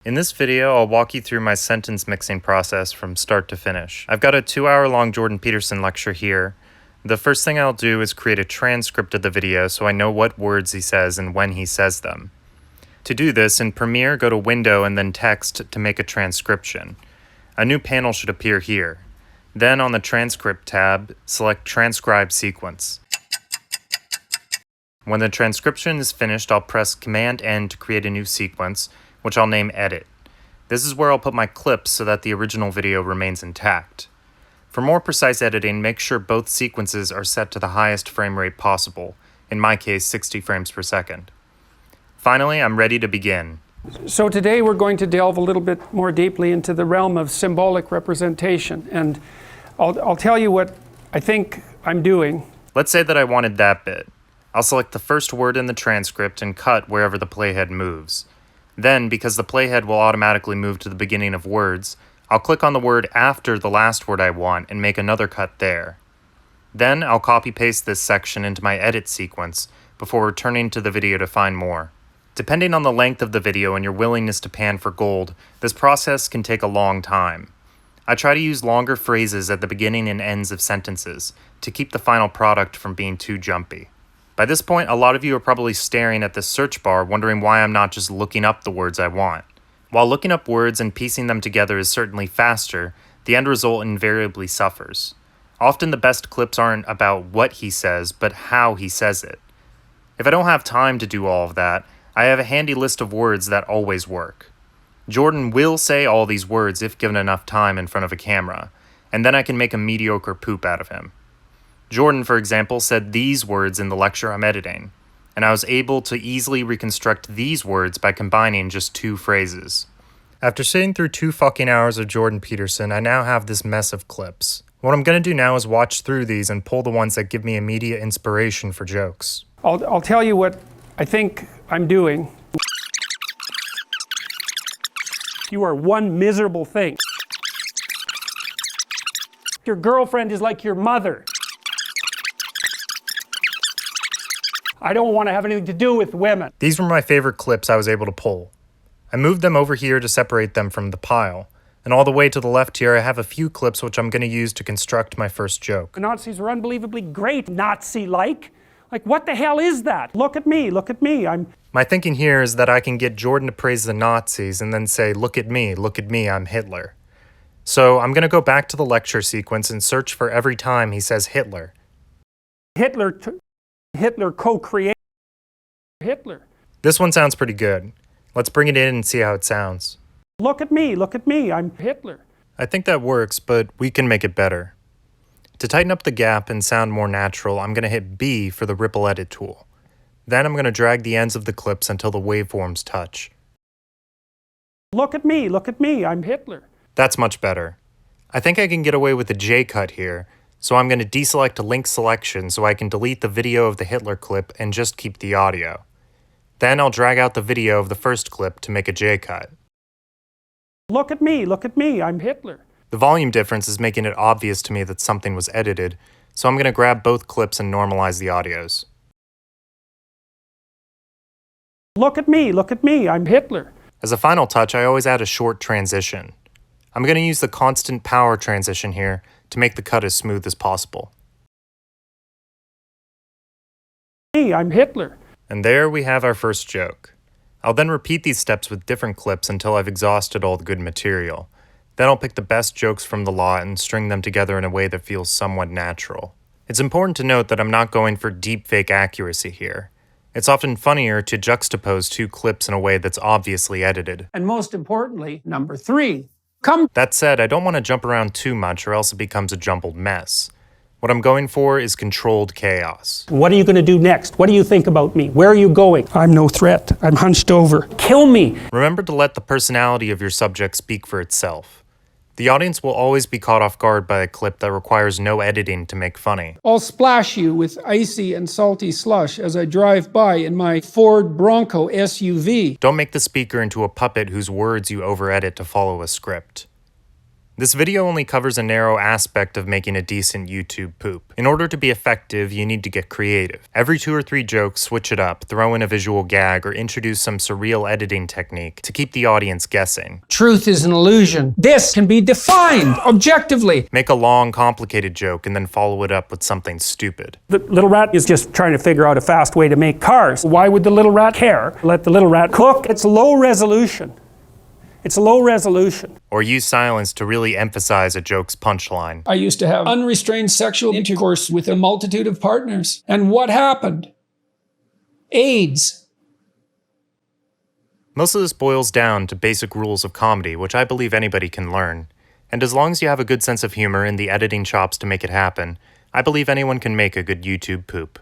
In this video, I'll walk you through my sentence mixing process from start to finish. I've got a 2-hour-long Jordan Peterson lecture here. The first thing I'll do is create a transcript of the video so I know what words he says and when he says them. To do this, in Premiere, go to Window and then Text to make a transcription. A new panel should appear here. Then on the Transcript tab, select Transcribe Sequence. When the transcription is finished, I'll press Command-N to create a new sequence, which I'll name Edit. This is where I'll put my clips so that the original video remains intact. For more precise editing, make sure both sequences are set to the highest frame rate possible, in my case 60 frames per second. Finally, I'm ready to begin. So today we're going to delve a little bit more deeply into the realm of symbolic representation, and I'll tell you what I think I'm doing. Let's say that I wanted that bit. I'll select the first word in the transcript and cut wherever the playhead moves. Then, because the playhead will automatically move to the beginning of words, I'll click on the word after the last word I want and make another cut there. Then I'll copy-paste this section into my edit sequence before returning to the video to find more. Depending on the length of the video and your willingness to pan for gold, this process can take a long time. I try to use longer phrases at the beginning and ends of sentences to keep the final product from being too jumpy. By this point, a lot of you are probably staring at the search bar wondering why I'm not just looking up the words I want. While looking up words and piecing them together is certainly faster, the end result invariably suffers. Often the best clips aren't about what he says, but how he says it. If I don't have time to do all of that, I have a handy list of words that always work. Jordan will say all these words if given enough time in front of a camera, and then I can make a mediocre poop out of him. Jordan, for example, said these words in the lecture I'm editing, and I was able to easily reconstruct these words by combining just 2 phrases. After sitting through 2 fucking hours of Jordan Peterson, I now have this mess of clips. What I'm going to do now is watch through these and pull the ones that give me immediate inspiration for jokes. I'll tell you what I think I'm doing. You are one miserable thing. Your girlfriend is like your mother. I don't want to have anything to do with women. These were my favorite clips I was able to pull. I moved them over here to separate them from the pile, and all the way to the left here I have a few clips which I'm going to use to construct my first joke. The Nazis were unbelievably great, Nazi-like. Like, what the hell is that? Look at me, My thinking here is that I can get Jordan to praise the Nazis and then say, look at me, I'm Hitler. So I'm going to go back to the lecture sequence and search for every time he says Hitler. Hitler co-created Hitler. This one sounds pretty good. Let's bring it in and see how it sounds. Look at me, I'm Hitler. I think that works, but we can make it better. To tighten up the gap and sound more natural, I'm going to hit B for the ripple edit tool. Then I'm going to drag the ends of the clips until the waveforms touch. Look at me, I'm Hitler. That's much better. I think I can get away with a J cut here, so I'm going to deselect link selection so I can delete the video of the Hitler clip and just keep the audio. Then I'll drag out the video of the first clip to make a J cut. Look at me, I'm Hitler. The volume difference is making it obvious to me that something was edited, so I'm going to grab both clips and normalize the audios. Look at me, I'm Hitler. As a final touch, I always add a short transition. I'm going to use the constant power transition here to make the cut as smooth as possible. I'm Hitler. And there we have our first joke. I'll then repeat these steps with different clips until I've exhausted all the good material. Then I'll pick the best jokes from the lot and string them together in a way that feels somewhat natural. It's important to note that I'm not going for deepfake accuracy here. It's often funnier to juxtapose 2 clips in a way that's obviously edited. And most importantly, number 3. That said, I don't want to jump around too much or else it becomes a jumbled mess. What I'm going for is controlled chaos. What are you going to do next? What do you think about me? Where are you going? I'm no threat. I'm hunched over. Kill me. Remember to let the personality of your subject speak for itself. The audience will always be caught off guard by a clip that requires no editing to make funny. I'll splash you with icy and salty slush as I drive by in my Ford Bronco SUV. Don't make the speaker into a puppet whose words you over-edit to follow a script. This video only covers a narrow aspect of making a decent YouTube poop. In order to be effective, you need to get creative. Every 2 or 3 jokes, switch it up, throw in a visual gag, or introduce some surreal editing technique to keep the audience guessing. Truth is an illusion. This can be defined objectively. Make a long, complicated joke and then follow it up with something stupid. The little rat is just trying to figure out a fast way to make cars. Why would the little rat care? Let the little rat cook. It's low resolution. It's low resolution. Or use silence to really emphasize a joke's punchline. I used to have unrestrained sexual intercourse with a multitude of partners. And what happened? AIDS. Most of this boils down to basic rules of comedy, which I believe anybody can learn. And as long as you have a good sense of humor and the editing chops to make it happen, I believe anyone can make a good YouTube poop.